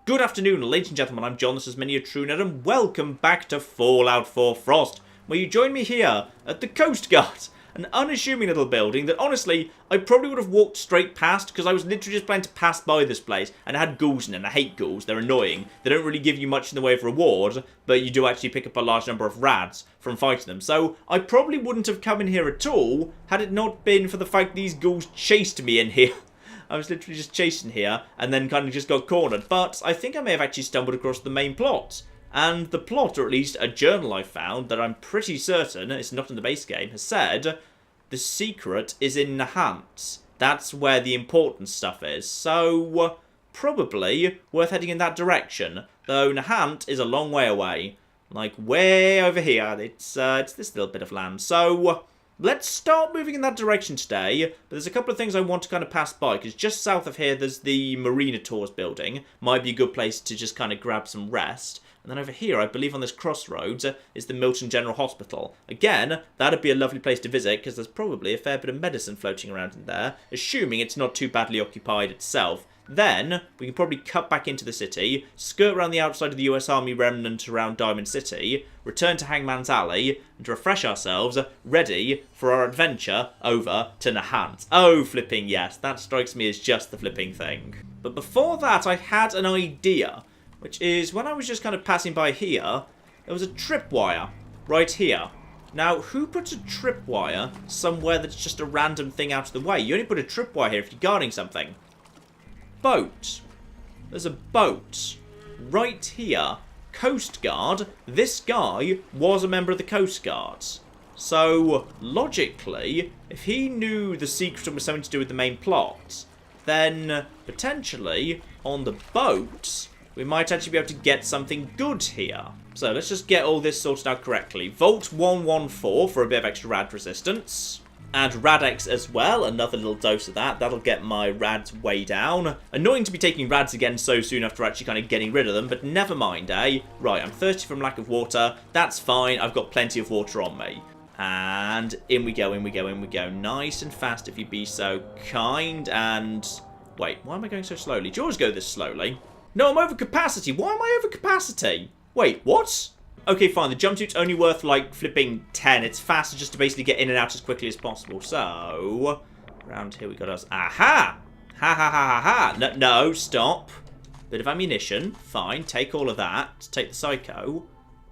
Good afternoon, ladies and gentlemen, I'm John, this is Many a True Nerd, and welcome back to Fallout 4 Frost, where you join me here at the Coast Guard, an unassuming little building that, honestly, I probably would have walked straight past, because I was literally just planning to pass by this place, and it had ghouls in it, and I hate ghouls, they're annoying, they don't really give you much in the way of reward, but you do actually pick up a large number of rads from fighting them, so I probably wouldn't have come in here at all, had it not been for the fact these ghouls chased me in here. I was literally just chasing here, and then kind of just got cornered. But I think I may have actually stumbled across the main plot. And the plot, or at least a journal I found, that I'm pretty certain, it's not in the base game, has said, the secret is in Nahant. That's where the important stuff is. So, probably worth heading in that direction. Though Nahant is a long way away. Like, way over here. It's this little bit of land. So, let's start moving in that direction today, but there's a couple of things I want to kind of pass by, because just south of here there's the Marina Tours building. Might be a good place to just kind of grab some rest. And then over here, I believe on this crossroads, is the Milton General Hospital. Again, that'd be a lovely place to visit, because there's probably a fair bit of medicine floating around in there, assuming it's not too badly occupied itself. Then, we can probably cut back into the city, skirt around the outside of the US Army remnant around Diamond City, return to Hangman's Alley, and refresh ourselves, ready for our adventure over to Nahant. Oh, flipping yes, that strikes me as just the flipping thing. But before that, I had an idea, which is when I was just kind of passing by here, there was a tripwire right here. Now, who puts a tripwire somewhere that's just a random thing out of the way? You only put a tripwire here if you're guarding something. Boat. There's a boat right here. Coast Guard. This guy was a member of the Coast Guard. So, logically, if he knew the secret and was something to do with the main plot, then potentially on the boat we might actually be able to get something good here. So let's just get all this sorted out correctly. Vault 114 for a bit of extra rad resistance. Add Radex as well, another little dose of that. That'll get my rads way down. Annoying to be taking rads again so soon after actually kind of getting rid of them, but never mind, eh? Right, I'm thirsty from lack of water. That's fine, I've got plenty of water on me. And in we go, in we go, in we go. Nice and fast if you be so kind. And wait, why am I going so slowly? Do you always go this slowly? No, I'm over capacity. Why am I over capacity? Wait, what? Okay, fine, the jumpsuit's only worth, like, flipping 10. It's faster just to basically get in and out as quickly as possible. So, around here we got us. Aha! Ha ha ha ha ha! No, no, stop. Bit of ammunition. Fine, take all of that. Take the psycho.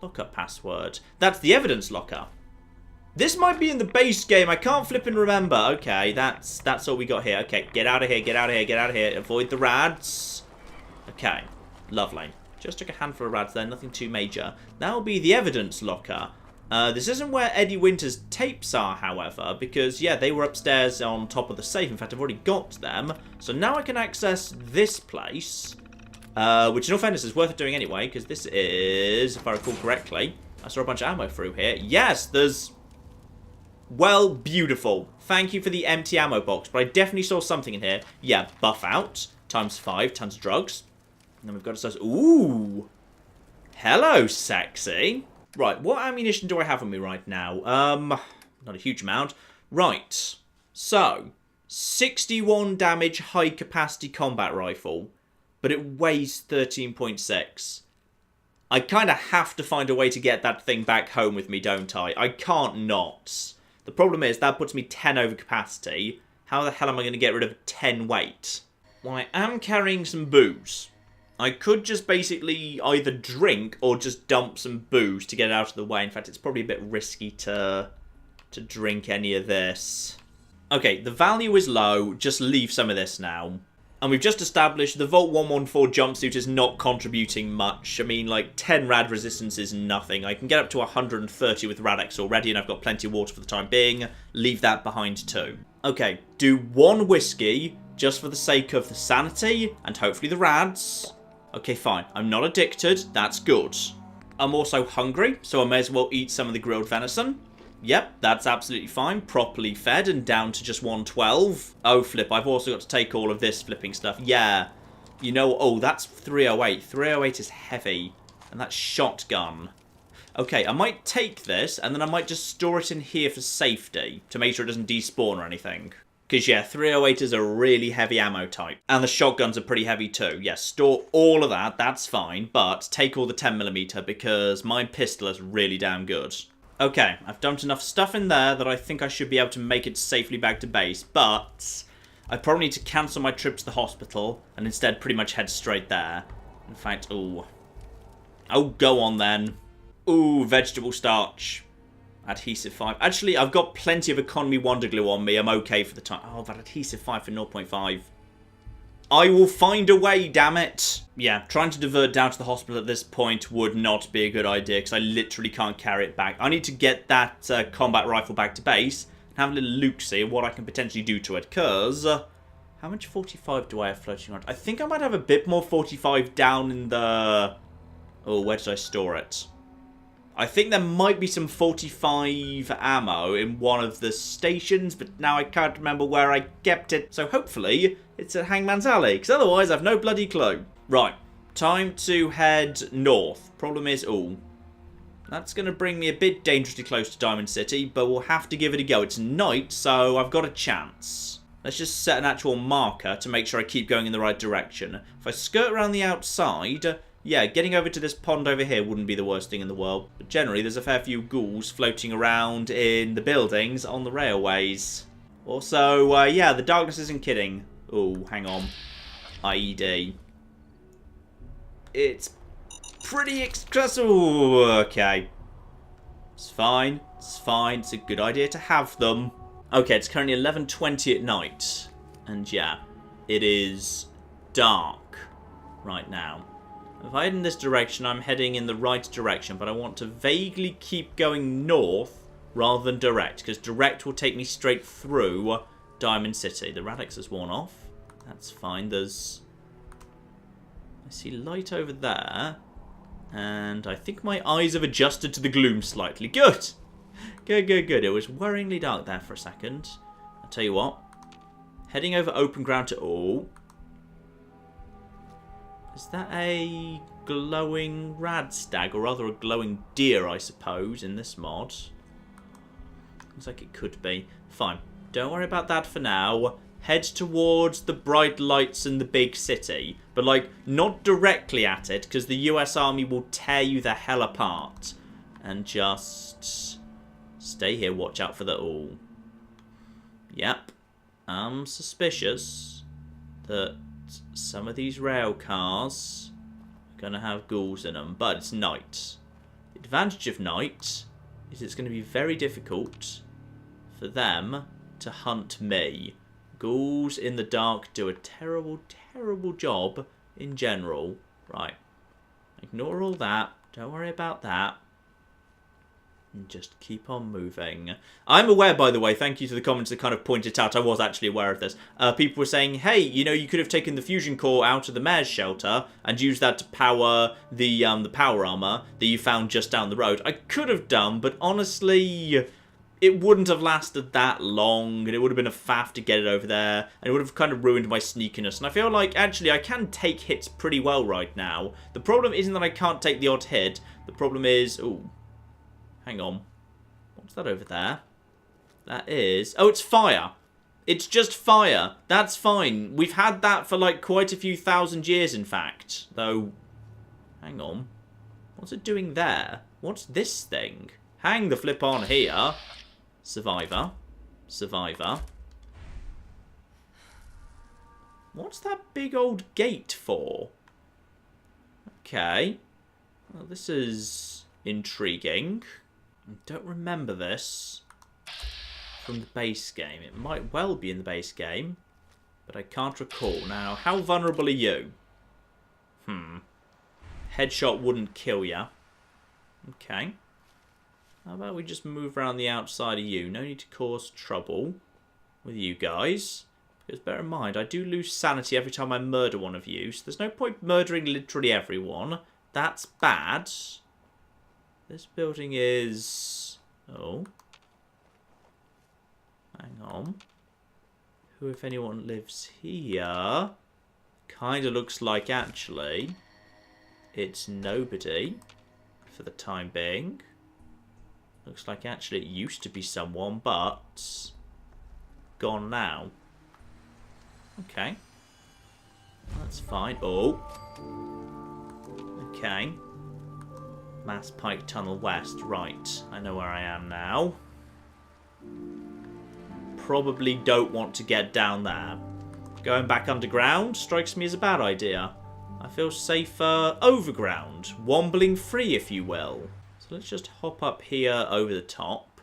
Lockup password. That's the evidence locker. This might be in the base game. I can't flip and remember. Okay, that's all we got here. Okay, get out of here, get out of here, get out of here. Avoid the rads. Okay, lovely. Just took a handful of rads there, nothing too major. That'll be the evidence locker. This isn't where Eddie Winter's tapes are, however, because, yeah, they were upstairs on top of the safe. In fact, I've already got them. So now I can access this place, which, in all fairness, is worth it doing anyway, because this is, if I recall correctly, I saw a bunch of ammo through here. Yes, there's... Well, beautiful. Thank you for the empty ammo box, but I definitely saw something in here. Yeah, buff out, ×5, tons of drugs. And then we've got ourselves... Ooh! Hello, sexy! Right, what ammunition do I have on me right now? Not a huge amount. Right. So, 61 damage high-capacity combat rifle. But it weighs 13.6. I kind of have to find a way to get that thing back home with me, don't I? I can't not. The problem is, that puts me 10 over capacity. How the hell am I going to get rid of 10 weight? Well, I am carrying some booze. I could just basically either drink or just dump some booze to get it out of the way. In fact, it's probably a bit risky to drink any of this. Okay, the value is low. Just leave some of this now. And we've just established the Vault 114 jumpsuit is not contributing much. I mean, like, 10 rad resistance is nothing. I can get up to 130 with Radex already, and I've got plenty of water for the time being. Leave that behind too. Okay, do one whiskey, just for the sake of the sanity, and hopefully the rads. Okay, fine. I'm not addicted. That's good. I'm also hungry, so I may as well eat some of the grilled venison. Yep, that's absolutely fine. Properly fed and down to just 112. Oh, flip. I've also got to take all of this flipping stuff. Yeah. You know, oh, that's 308. 308 is heavy. And that's shotgun. Okay, I might take this, and then I might just store it in here for safety, to make sure it doesn't despawn or anything. Because, yeah, 308 is a really heavy ammo type. And the shotguns are pretty heavy too. Yes, store all of that, that's fine. But take all the 10mm because my pistol is really damn good. Okay, I've dumped enough stuff in there that I think I should be able to make it safely back to base. But I probably need to cancel my trip to the hospital and instead pretty much head straight there. In fact, ooh. Oh, go on then. Ooh, vegetable starch. Adhesive 5. Actually, I've got plenty of economy wonder glue on me. I'm okay for the time. Oh, that adhesive 5 for 0.5. I will find a way, damn it. Yeah, trying to divert down to the hospital at this point would not be a good idea because I literally can't carry it back. I need to get that combat rifle back to base and have a little look-see at what I can potentially do to it because... how much 45 do I have floating around? I think I might have a bit more 45 down in the... oh, where did I store it? I think there might be some 45 ammo in one of the stations, but now I can't remember where I kept it. So hopefully it's at Hangman's Alley, because otherwise I've no bloody clue. Right, time to head north. Problem is, ooh, that's going to bring me a bit dangerously close to Diamond City, but we'll have to give it a go. It's night, so I've got a chance. Let's just set an actual marker to make sure I keep going in the right direction. If I skirt around the outside... yeah, getting over to this pond over here wouldn't be the worst thing in the world. But generally, there's a fair few ghouls floating around in the buildings on the railways. Also, yeah, the darkness isn't kidding. Oh, hang on. IED. It's pretty accessible. Okay. It's fine. It's fine. It's a good idea to have them. Okay, it's currently 11:20 at night. And yeah, it is dark right now. If I head in this direction, I'm heading in the right direction, but I want to vaguely keep going north rather than direct, because direct will take me straight through Diamond City. The Radix has worn off. That's fine. There's... I see light over there, and I think my eyes have adjusted to the gloom slightly. Good! Good, good, good. It was worryingly dark there for a second. I'll tell you what. Heading over open ground to... oh... is that a glowing radstag, or rather a glowing deer, I suppose, in this mod? Looks like it could be. Fine. Don't worry about that for now. Head towards the bright lights in the big city. But, like, not directly at it, because the US Army will tear you the hell apart. And just... stay here, watch out for the... oh. Yep. I'm suspicious that... some of these rail cars are going to have ghouls in them, but it's night. The advantage of night is it's going to be very difficult for them to hunt me. Ghouls in the dark do a terrible, terrible job in general. Right. Ignore all that. Don't worry about that. And just keep on moving. I'm aware, by the way, thank you to the comments that kind of pointed out, I was actually aware of this. People were saying, hey, you know, you could have taken the fusion core out of the mayor's shelter and used that to power the power armor that you found just down the road. I could have done, but honestly, it wouldn't have lasted that long, and it would have been a faff to get it over there, and it would have kind of ruined my sneakiness. And I feel like, actually, I can take hits pretty well right now. The problem isn't that I can't take the odd hit. The problem is... ooh. Hang on. What's that over there? That is... oh, it's fire. It's just fire. That's fine. We've had that for, like, quite a few thousand years, in fact. Though... hang on. What's it doing there? What's this thing? Hang the flip on here. Survivor. Survivor. What's that big old gate for? Okay. Well, this is intriguing. I don't remember this from the base game. It might well be in the base game, but I can't recall. Now, how vulnerable are you? Headshot wouldn't kill ya. Okay. How about we just move around the outside of you? No need to cause trouble with you guys. Because bear in mind, I do lose sanity every time I murder one of you, so there's no point murdering literally everyone. That's bad. This building is... oh. Hang on. Who, if anyone, lives here? Kind of looks like, actually, it's nobody for the time being. Looks like, actually, it used to be someone, but gone now. Okay. That's fine. Oh. Okay. Mass Pike Tunnel West. Right. I know where I am now. Probably don't want to get down there. Going back underground strikes me as a bad idea. I feel safer overground. Wombling free, if you will. So let's just hop up here over the top.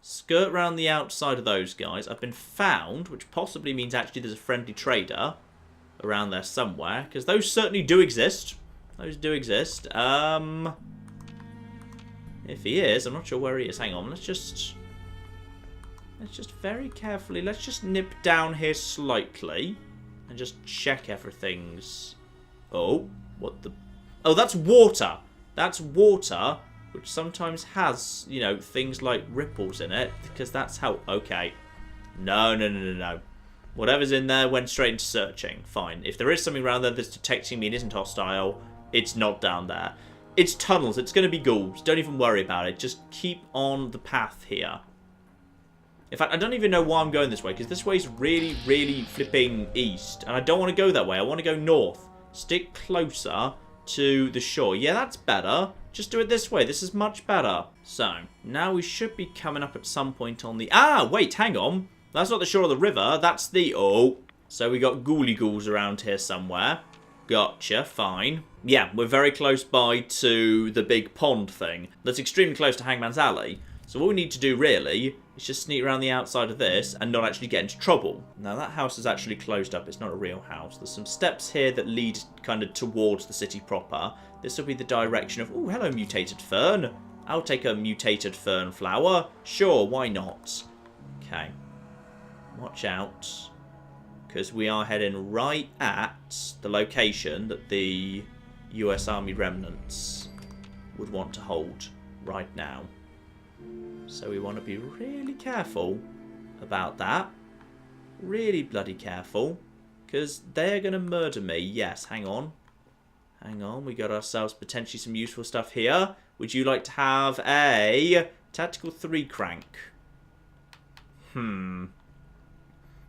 Skirt round the outside of those guys. I've been found, which possibly means actually there's a friendly trader around there somewhere. Because those certainly do exist. Those do exist. If he is, I'm not sure where he is. Hang on, let's just very carefully, let's just nip down here slightly and just check everything's... Oh, what the... Oh, that's water. That's water, which sometimes has, you know, things like ripples in it, because that's how... Okay. No. Whatever's in there went straight into searching. Fine. If there is something around there that's detecting me and isn't hostile, it's not down there. It's tunnels. It's going to be ghouls. Don't even worry about it. Just keep on the path here. In fact, I don't even know why I'm going this way, because this way is really, really flipping east. And I don't want to go that way. I want to go north. Stick closer to the shore. Yeah, that's better. Just do it this way. This is much better. So, now we should be coming up at some point on the... Ah, wait, hang on. That's not the shore of the river. That's the... Oh. So we got ghouly ghouls around here somewhere. Gotcha, fine. Yeah, we're very close by to the big pond thing. That's extremely close to Hangman's Alley. So what we need to do, really, is just sneak around the outside of this and not actually get into trouble. Now, that house is actually closed up. It's not a real house. There's some steps here that lead kind of towards the city proper. This will be the direction of... Oh, hello, mutated fern. I'll take a mutated fern flower. Sure, why not? Okay. Watch out. Because we are heading right at the location that the US Army remnants would want to hold right now. So we want to be really careful about that. Really bloody careful. Because they're going to murder me. Yes, hang on. Hang on, we got ourselves potentially some useful stuff here. Would you like to have a tactical 3 crank?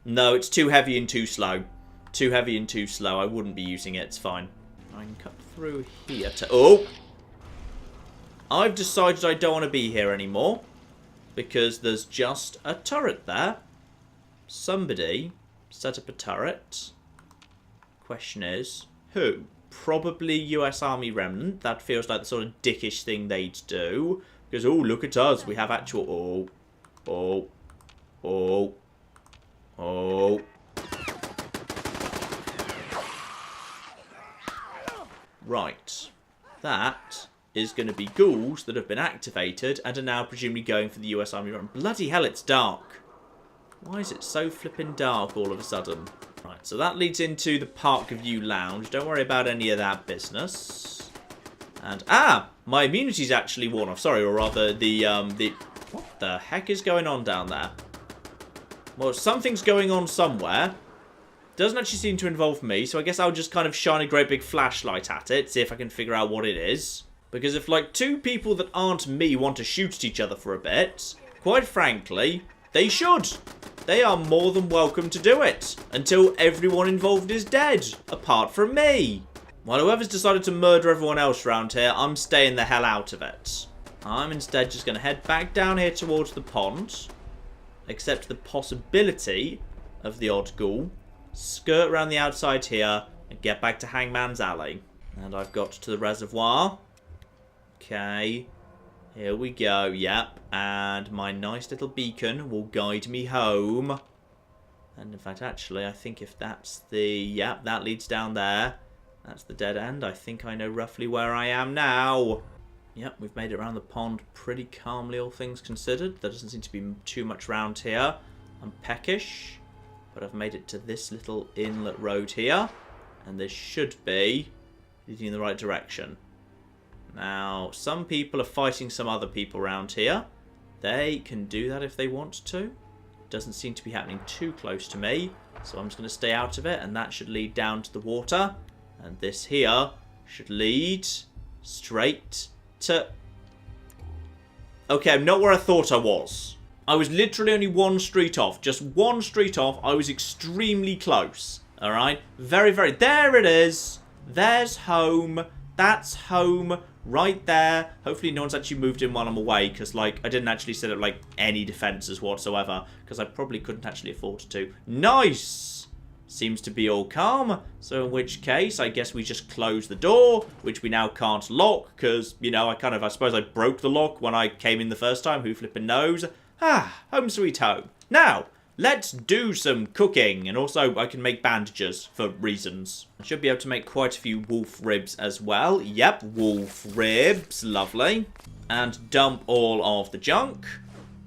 No, it's too heavy and too slow. Too heavy and too slow. I wouldn't be using it. It's fine. I can cut through here to... Oh! I've decided I don't want to be here anymore. Because there's just a turret there. Somebody set up a turret. Question is, who? Probably US Army Remnant. That feels like the sort of dickish thing they'd do. Because, oh, look at us. We have actual... Oh. Right. That is going to be ghouls that have been activated and are now presumably going for the US Army Run. Bloody hell, it's dark. Why is it so flipping dark all of a sudden? Right, so that leads into the Park View Lounge. Don't worry about any of that business. And, my immunity's actually worn off. Sorry, or rather, what the heck is going on down there? Well, something's going on somewhere. Doesn't actually seem to involve me, so I guess I'll just kind of shine a great big flashlight at it, see if I can figure out what it is. Because if, like, two people that aren't me want to shoot at each other for a bit, quite frankly, they should. They are more than welcome to do it, until everyone involved is dead, apart from me. While whoever's decided to murder everyone else around here, I'm staying the hell out of it. I'm instead just going to head back down here towards the pond, accept the possibility of the odd ghoul, skirt around the outside here, and get back to Hangman's Alley. And I've got to the reservoir. Okay, here we go, yep, and my nice little beacon will guide me home. And in fact, actually, I think if that's the, yep, that leads down there. That's the dead end. I think I know roughly where I am now. Yep, we've made it around the pond pretty calmly, all things considered. There doesn't seem to be too much around here. I'm peckish, but I've made it to this little inlet road here, and this should be leading in the right direction. Now, some people are fighting some other people around here. They can do that if they want to. Doesn't seem to be happening too close to me, so I'm just going to stay out of it, and that should lead down to the water. And this here should lead straight to... Okay, I'm not where I thought I was. I was literally only one street off. Just one street off. I was extremely close. Alright? Very, very... There it is! There's home. That's home right there. Hopefully no one's actually moved in while I'm away, because, like, I didn't actually set up, like, any defences whatsoever, because I probably couldn't actually afford to. Nice! Seems to be all calm. So in which case, I guess we just close the door, which we now can't lock, because, you know, I suppose I broke the lock when I came in the first time. Who flippin' knows? Ah, home sweet home. Now, let's do some cooking, and also I can make bandages for reasons. I should be able to make quite a few wolf ribs as well. Yep, wolf ribs, lovely. And dump all of the junk.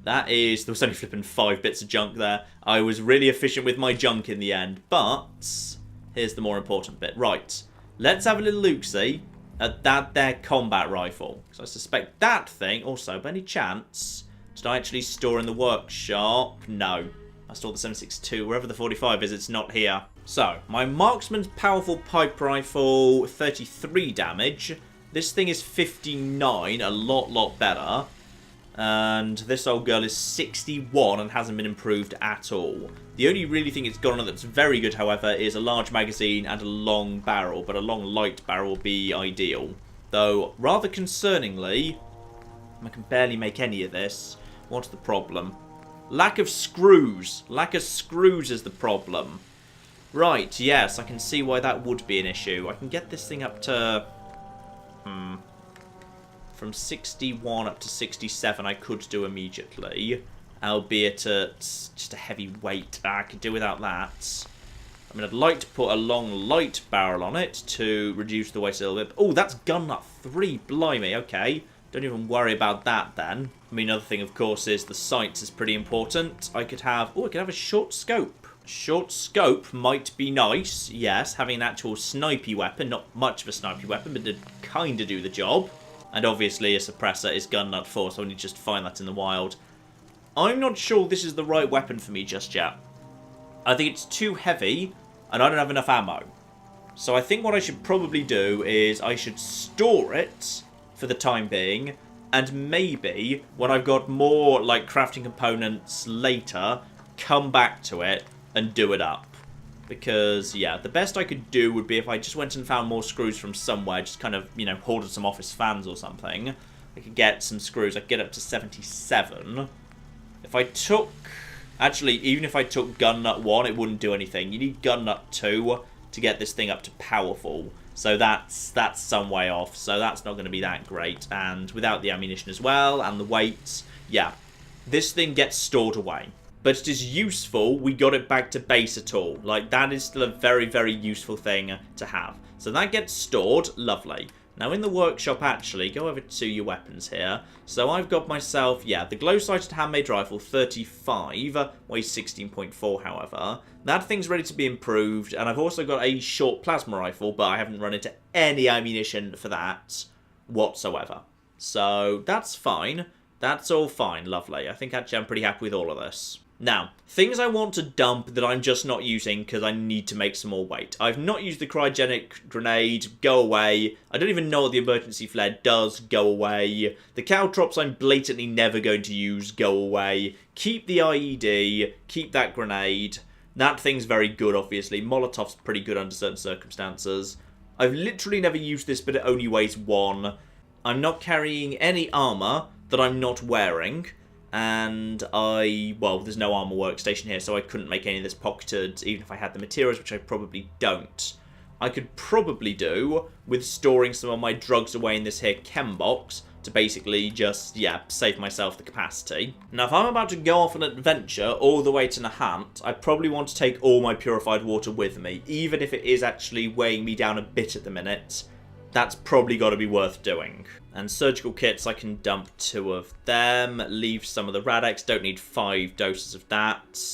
There was only flipping 5 bits of junk there. I was really efficient with my junk in the end, but here's the more important bit. Right, let's have a little look-see at that there combat rifle. So I suspect that thing, also, by any chance, did I actually store in the workshop? No. I stored the 7.62. Wherever the 45 is, it's not here. So, my marksman's powerful pipe rifle, 33 damage. This thing is 59, a lot better. And this old girl is 61 and hasn't been improved at all. The only really thing it's got on it that's very good, however, is a large magazine and a long barrel. But a long light barrel will be ideal. Though, rather concerningly, I can barely make any of this. What's the problem? Lack of screws. Lack of screws is the problem. Right, yes, I can see why that would be an issue. I can get this thing up to... From 61 up to 67 I could do immediately. Albeit at just a heavy weight. I could do without that. I mean, I'd like to put a long light barrel on it to reduce the weight a little bit. Oh, that's gun nut 3. Blimey, okay. Don't even worry about that then. I mean, another thing, of course, is the sights is pretty important. I could have... Oh, I could have a short scope. A short scope might be nice. Yes, having an actual snipey weapon. Not much of a snipey weapon, but to kind of do the job. And obviously a suppressor is gun nut 4, so I need to just find that in the wild. I'm not sure this is the right weapon for me just yet. I think it's too heavy, and I don't have enough ammo. So I think what I should probably do is I should store it for the time being, and maybe when I've got more like crafting components later, come back to it and do it up. Because, yeah, the best I could do would be if I just went and found more screws from somewhere, just kind of, you know, hoarded some office fans or something. I could get some screws. I could get up to 77. If I took... Actually, even if I took gun nut 1, it wouldn't do anything. You need gun nut 2 to get this thing up to powerful. So that's some way off. So that's not going to be that great. And without the ammunition as well, and the weights, yeah. This thing gets stored away. But it is useful we got it back to base at all. Like, that is still a very, very useful thing to have. So that gets stored. Lovely. Now, in the workshop, actually, go over to your weapons here. So I've got myself, yeah, the glow-sighted handmade rifle, 35, weighs 16.4, however. That thing's ready to be improved. And I've also got a short plasma rifle, but I haven't run into any ammunition for that whatsoever. So that's fine. That's all fine. Lovely. I think actually I'm pretty happy with all of this. Now, things I want to dump that I'm just not using because I need to make some more weight. I've not used the cryogenic grenade. Go away. I don't even know what the emergency flare does. Go away. The caltrops I'm blatantly never going to use. Go away. Keep the IED. Keep that grenade. That thing's very good, obviously. Molotov's pretty good under certain circumstances. I've literally never used this, but it only weighs 1. I'm not carrying any armor that I'm not wearing. And well, there's no armor workstation here, so I couldn't make any of this pocketed, even if I had the materials, which I probably don't. I could probably do with storing some of my drugs away in this here chem box to basically just, yeah, save myself the capacity. Now, if I'm about to go off an adventure all the way to Nahant, I probably want to take all my purified water with me, even if it is actually weighing me down a bit at the minute. That's probably got to be worth doing. And surgical kits, I can dump 2 of them. Leave some of the Radex. Don't need 5 doses of that.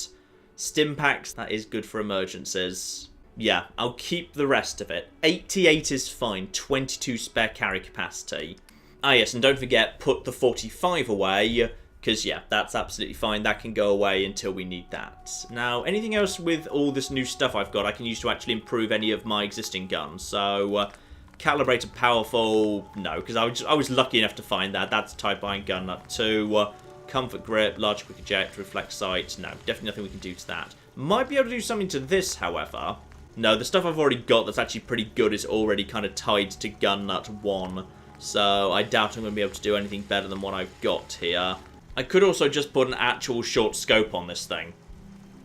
Stim packs, that is good for emergencies. Yeah, I'll keep the rest of it. 88 is fine. 22 spare carry capacity. Ah, yes, and don't forget, put the 45 away. Because, yeah, that's absolutely fine. That can go away until we need that. Now, anything else with all this new stuff I've got, I can use to actually improve any of my existing guns. So, calibrated powerful, no, because I was lucky enough to find that. That's Type Iron gun nut 2. Comfort grip, large quick eject, reflex sight. No, definitely nothing we can do to that. Might be able to do something to this, however. No, the stuff I've already got that's actually pretty good is already kind of tied to gun nut 1. So I doubt I'm going to be able to do anything better than what I've got here. I could also just put an actual short scope on this thing.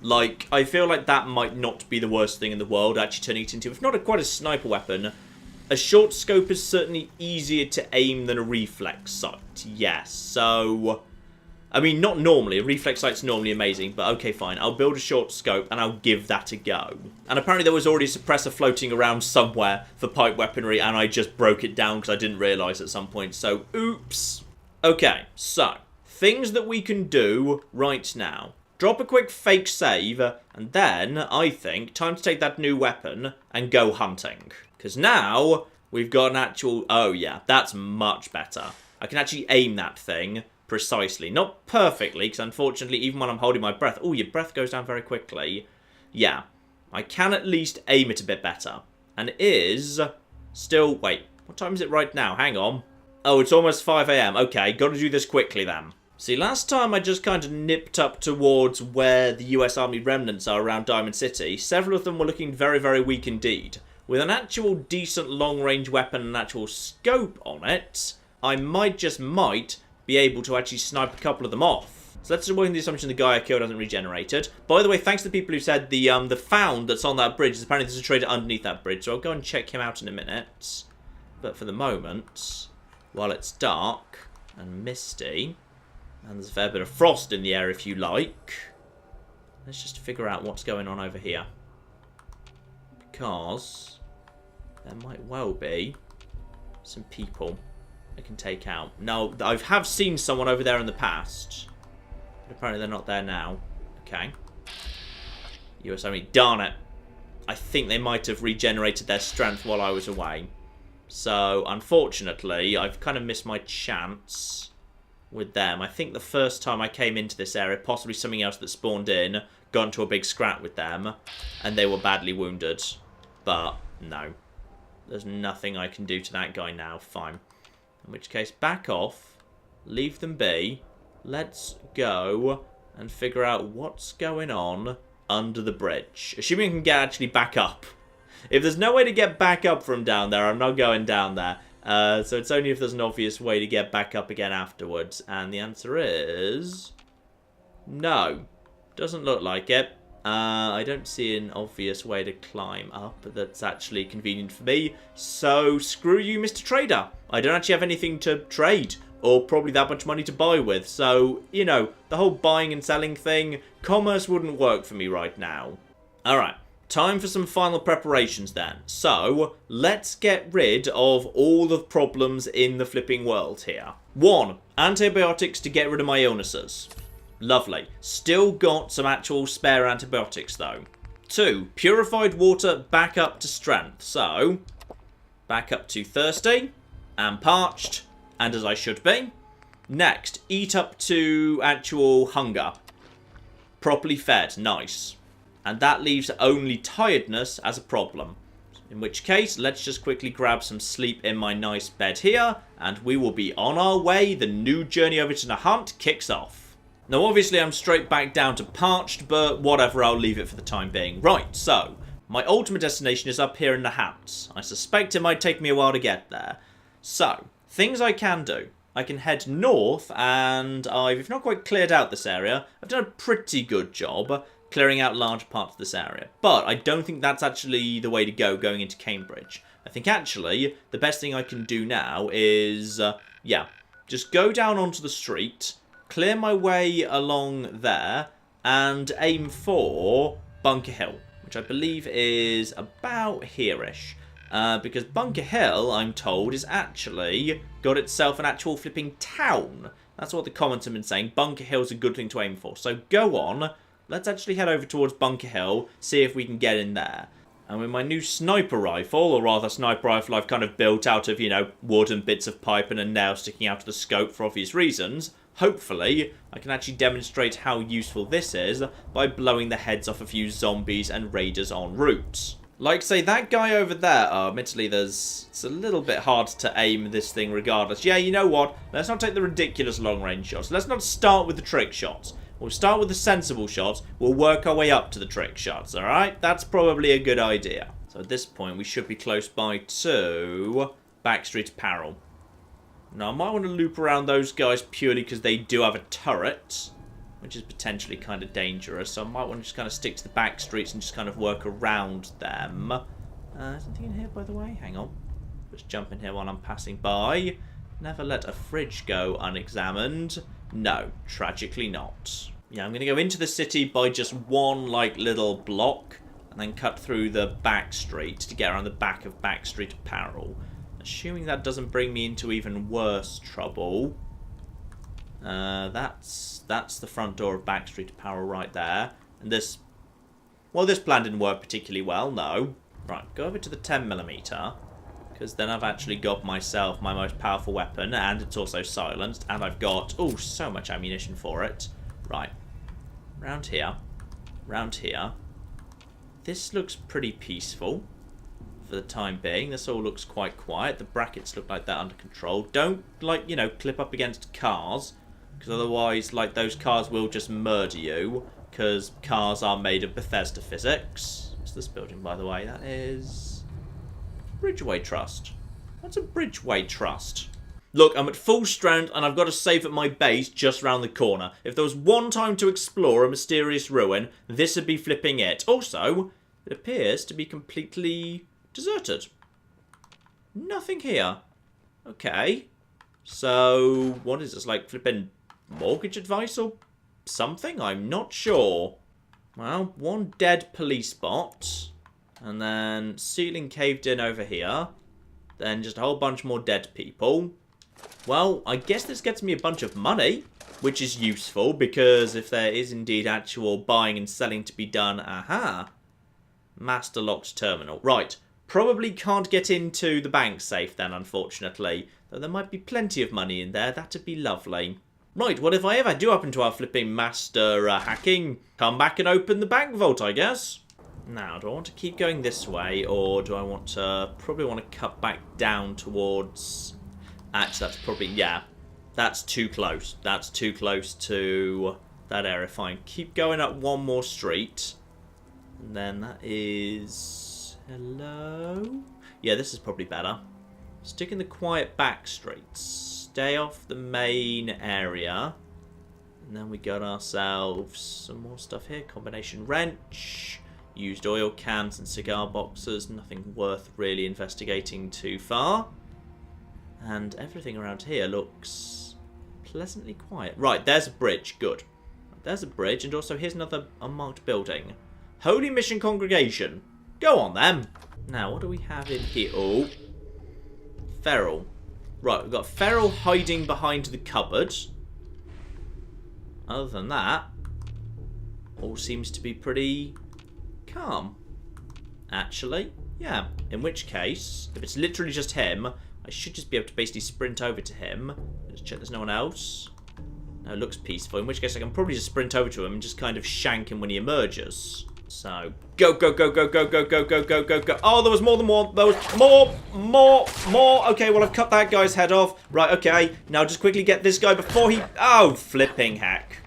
Like, I feel like that might not be the worst thing in the world, actually turning it into, if not quite a sniper weapon, a short scope is certainly easier to aim than a reflex sight. Yes, so... I mean, not normally. A reflex sight's normally amazing, but okay, fine. I'll build a short scope, and I'll give that a go. And apparently there was already a suppressor floating around somewhere for pipe weaponry, and I just broke it down because I didn't realise at some point, so oops. Okay, so, things that we can do right now. Drop a quick fake save, and then, I think, time to take that new weapon and go hunting. Because now, we've got an actual... Oh, yeah, that's much better. I can actually aim that thing precisely. Not perfectly, because unfortunately, even when I'm holding my breath... Oh, your breath goes down very quickly. Yeah, I can at least aim it a bit better. And it is still... Wait, what time is it right now? Hang on. Oh, it's almost 5 AM. Okay, got to do this quickly then. See, last time I just kind of nipped up towards where the US Army remnants are around Diamond City. Several of them were looking very, very weak indeed. With an actual decent long-range weapon and an actual scope on it, I might be able to actually snipe a couple of them off. So let's just work on the assumption the guy I killed hasn't regenerated. By the way, thanks to the people who said the found that's on that bridge is apparently there's a trader underneath that bridge, so I'll go and check him out in a minute. But for the moment, while it's dark and misty... And there's a fair bit of frost in the air, if you like. Let's just figure out what's going on over here. Because there might well be some people I can take out. Now, I have seen someone over there in the past. But apparently they're not there now. Okay. US Army, darn it. I think they might have regenerated their strength while I was away. So, unfortunately, I've kind of missed my chance with them. I think the first time I came into this area, possibly something else that spawned in, got into a big scrap with them, and they were badly wounded. But, no. There's nothing I can do to that guy now. Fine. In which case, back off. Leave them be. Let's go and figure out what's going on under the bridge. Assuming I can get actually back up. If there's no way to get back up from down there, I'm not going down there. So it's only if there's an obvious way to get back up again afterwards. And the answer is... no. Doesn't look like it. I don't see an obvious way to climb up that's actually convenient for me. So screw you, Mr. Trader. I don't actually have anything to trade. Or probably that much money to buy with. So, you know, the whole buying and selling thing, commerce wouldn't work for me right now. Alright. Time for some final preparations then. So, let's get rid of all the problems in the flipping world here. 1. Antibiotics to get rid of my illnesses. Lovely. Still got some actual spare antibiotics though. 2. Purified water back up to strength. So, back up to thirsty and parched, and as I should be. Next, eat up to actual hunger. Properly fed. Nice. And that leaves only tiredness as a problem. In which case, let's just quickly grab some sleep in my nice bed here, and we will be on our way. The new journey over to Nahant kicks off. Now, obviously, I'm straight back down to parched, but whatever, I'll leave it for the time being. Right, so, my ultimate destination is up here in Nahant. I suspect it might take me a while to get there. So, things I can do. I can head north, and I've not quite cleared out this area. I've done a pretty good job clearing out large parts of this area. But I don't think that's actually the way to go going into Cambridge. I think actually the best thing I can do now is, just go down onto the street, clear my way along there, and aim for Bunker Hill, which I believe is about here-ish. Because Bunker Hill, I'm told, is actually got itself an actual flipping town. That's what the comments have been saying. Bunker Hill's a good thing to aim for. So go on. Let's actually head over towards Bunker Hill, see if we can get in there. And with my new sniper rifle, or rather sniper rifle I've kind of built out of, you know, wood and bits of pipe and a nail sticking out of the scope for obvious reasons, hopefully I can actually demonstrate how useful this is by blowing the heads off a few zombies and raiders en route. Like, say, that guy over there, admittedly, it's a little bit hard to aim this thing regardless. Yeah, you know what? Let's not take the ridiculous long-range shots. Let's not start with the trick shots. We'll start with the sensible shots. We'll work our way up to the trick shots, alright? That's probably a good idea. So at this point, we should be close by to Backstreet Apparel. Now, I might want to loop around those guys purely because they do have a turret, which is potentially kind of dangerous. So I might want to just kind of stick to the back streets and just kind of work around them. Something in here, by the way? Hang on. Just jump in here while I'm passing by. Never let a fridge go unexamined. No, tragically not. Yeah, I'm going to go into the city by just one, like, little block and then cut through the back street to get around the back of Backstreet Apparel. Assuming that doesn't bring me into even worse trouble. That's the front door of Backstreet Apparel right there. And this... Well, this plan didn't work particularly well, no. Right, go over to the 10mm. Because then I've actually got myself my most powerful weapon. And it's also silenced. And I've got... Oh, so much ammunition for it. Right. Round here. Round here. This looks pretty peaceful. For the time being, this all looks quite quiet. The brackets look like they're under control. Don't, like, you know, clip up against cars, because otherwise, like, those cars will just murder you, because cars are made of Bethesda physics. What's this building, by the way? That is... Bridgeway Trust. What's a Bridgeway Trust? Look, I'm at full strength, and I've got a safe at my base just round the corner. If there was one time to explore a mysterious ruin, this would be flipping it. Also, it appears to be completely... deserted. Nothing here. Okay. So, what is this? Like flipping mortgage advice or something? I'm not sure. Well, one dead police bot. And then ceiling caved in over here. Then just a whole bunch more dead people. Well, I guess this gets me a bunch of money. Which is useful because if there is indeed actual buying and selling to be done. Aha. Master locked terminal. Right. Probably can't get into the bank safe then, unfortunately. Though there might be plenty of money in there. That'd be lovely. Right, well, if I ever do happen to have flipping master hacking, come back and open the bank vault, I guess. Now, do I want to keep going this way, or do I want to... Probably want to cut back down towards... Actually, that's probably... Yeah, that's too close. That's too close to that area. Fine. Keep going up one more street. And then that is... Hello? Yeah, this is probably better. Stick in the quiet back streets. Stay off the main area. And then we got ourselves some more stuff here. Combination wrench. Used oil cans and cigar boxes. Nothing worth really investigating too far. And everything around here looks pleasantly quiet. Right, there's a bridge. Good. There's a bridge. And also here's another unmarked building. Holy Mission Congregation. Go on, then. Now, what do we have in here? Oh. Feral. Right, we've got Feral hiding behind the cupboard. Other than that, all seems to be pretty calm. Actually, yeah. In which case, if it's literally just him, I should just be able to basically sprint over to him. Let's check there's no one else. No, it looks peaceful. In which case, I can probably just sprint over to him and just kind of shank him when he emerges. So, go, go, go, go, go, go, go, go, go, go, go. Oh, there was more than one. There was more. Okay, well, I've cut that guy's head off. Right, okay. Now just quickly get this guy before he... Oh, flipping heck.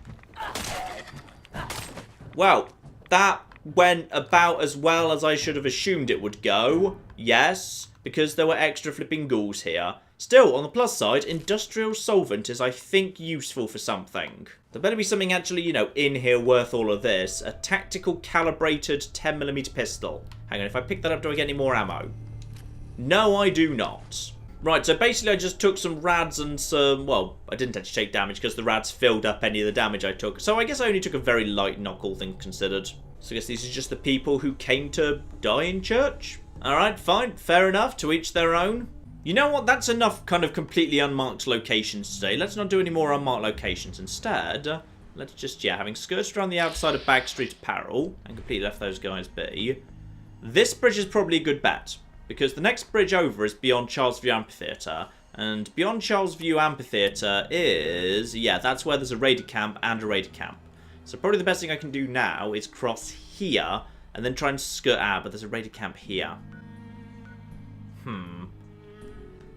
Well, that went about as well as I should have assumed it would go. Yes, because there were extra flipping ghouls here. Still, on the plus side, industrial solvent is, I think, useful for something. There better be something actually, you know, in here worth all of this. A tactical calibrated 10mm pistol. Hang on, if I pick that up, do I get any more ammo? No, I do not. Right, so basically I just took some rads and some... Well, I didn't actually take damage because the rads filled up any of the damage I took. So I guess I only took a very light knock, all things considered. So I guess these are just the people who came to die in church? Alright, fine. Fair enough. To each their own. You know what? That's enough kind of completely unmarked locations today. Let's not do any more unmarked locations. Instead, let's just, yeah, having skirted around the outside of Backstreet Apparel and completely left those guys be, this bridge is probably a good bet. Because the next bridge over is beyond Charles View Amphitheatre. And beyond Charles View Amphitheatre is, yeah, that's where there's a raider camp and a raider camp. So probably the best thing I can do now is cross here and then try and skirt out, but there's a raider camp here.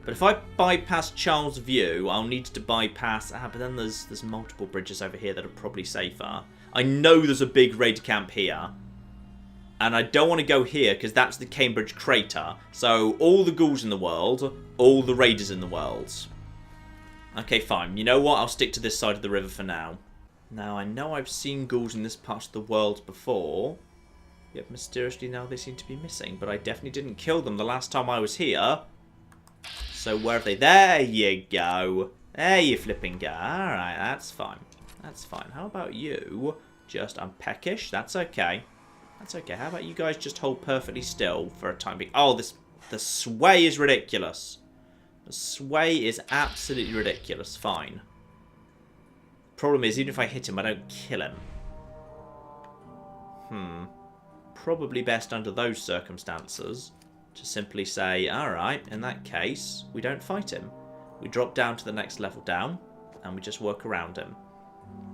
But if I bypass Charles' View, I'll need to bypass... but then there's multiple bridges over here that are probably safer. I know there's a big raid camp here. And I don't want to go here because that's the Cambridge crater. So all the ghouls in the world, all the raiders in the world. Okay, fine. You know what? I'll stick to this side of the river for now. Now, I know I've seen ghouls in this part of the world before. Yet mysteriously now they seem to be missing. But I definitely didn't kill them the last time I was here. So where are they? There you go. There you flipping go. Alright, that's fine. That's fine. How about you? I'm peckish. That's okay. That's okay. How about you guys just hold perfectly still for a time being? Oh, the sway is ridiculous. The sway is absolutely ridiculous. Fine. Problem is, even if I hit him, I don't kill him. Probably best under those circumstances to simply say, alright, in that case, we don't fight him. We drop down to the next level down, and we just work around him.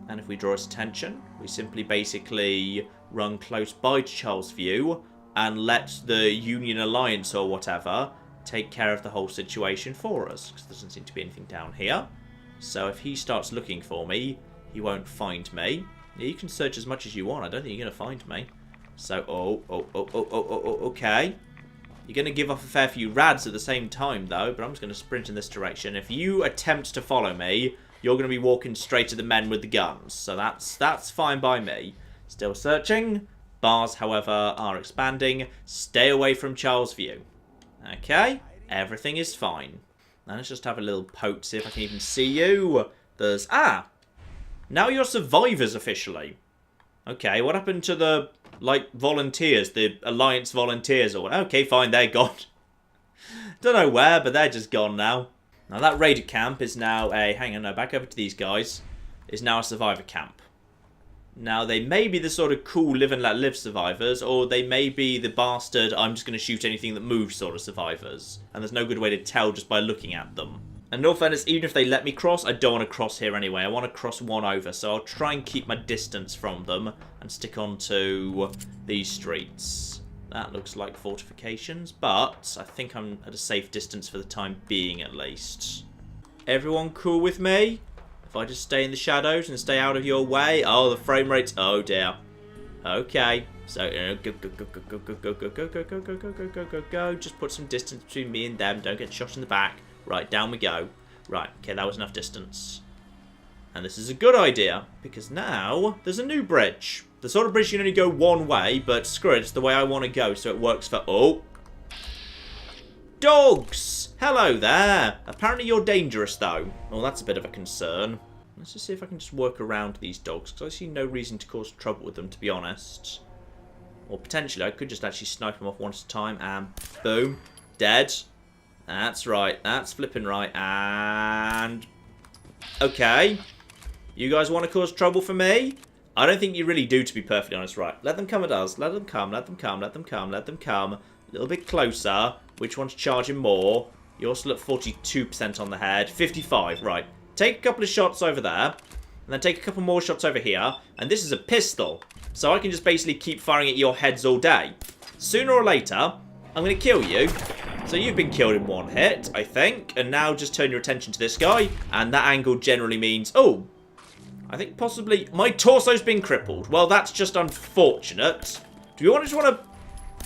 And if we draw his attention, we simply basically run close by to Charles' View and let the Union Alliance or whatever take care of the whole situation for us. Because there doesn't seem to be anything down here. So if he starts looking for me, he won't find me. Yeah, you can search as much as you want. I don't think you're going to find me. So, okay. You're going to give off a fair few rads at the same time, though. But I'm just going to sprint in this direction. If you attempt to follow me, you're going to be walking straight to the men with the guns. So that's fine by me. Still searching. Bars, however, are expanding. Stay away from Charles' View. Okay. Everything is fine. Now let's just have a little poke, see if I can even see you. There's... now you're survivors officially. Okay, what happened to the, like, volunteers? The Alliance volunteers or what? Okay, fine, they're gone. Don't know where, but they're just gone now. Now that raider camp is now a... hang on, no, back over to these guys. Is now a survivor camp. Now they may be the sort of cool live and let live survivors, or they may be the bastard I'm just going to shoot anything that moves sort of survivors. And there's no good way to tell just by looking at them. And in all fairness, even if they let me cross, I don't want to cross here anyway. I want to cross one over, so I'll try and keep my distance from them and stick onto these streets. That looks like fortifications, but I think I'm at a safe distance for the time being, at least. Everyone cool with me? If I just stay in the shadows and stay out of your way? Oh, the frame rate's... oh, dear. Okay. So, go. Just put some distance between me and them. Don't get shot in the back. Right, down we go. Right, okay, that was enough distance. And this is a good idea, because now there's a new bridge. The sort of bridge you can only go one way, but screw it, it's the way I want to go, so it works for... oh! Dogs! Hello there! Apparently you're dangerous, though. Well, that's a bit of a concern. Let's just see if I can just work around these dogs, because I see no reason to cause trouble with them, to be honest. Or potentially, I could just actually snipe them off one at a time, and boom, dead. That's right, that's flipping right, and... okay. You guys want to cause trouble for me? I don't think you really do, to be perfectly honest. Right, let them come at us. Let them come, let them come, let them come, let them come. A little bit closer. Which one's charging more? You're still at 42% on the head. 55, right. Take a couple of shots over there. And then take a couple more shots over here. And this is a pistol. So I can just basically keep firing at your heads all day. Sooner or later, I'm going to kill you. So you've been killed in one hit, I think. And now just turn your attention to this guy. And that angle generally means... oh, I think possibly my torso's been crippled. Well, that's just unfortunate. Do we want to...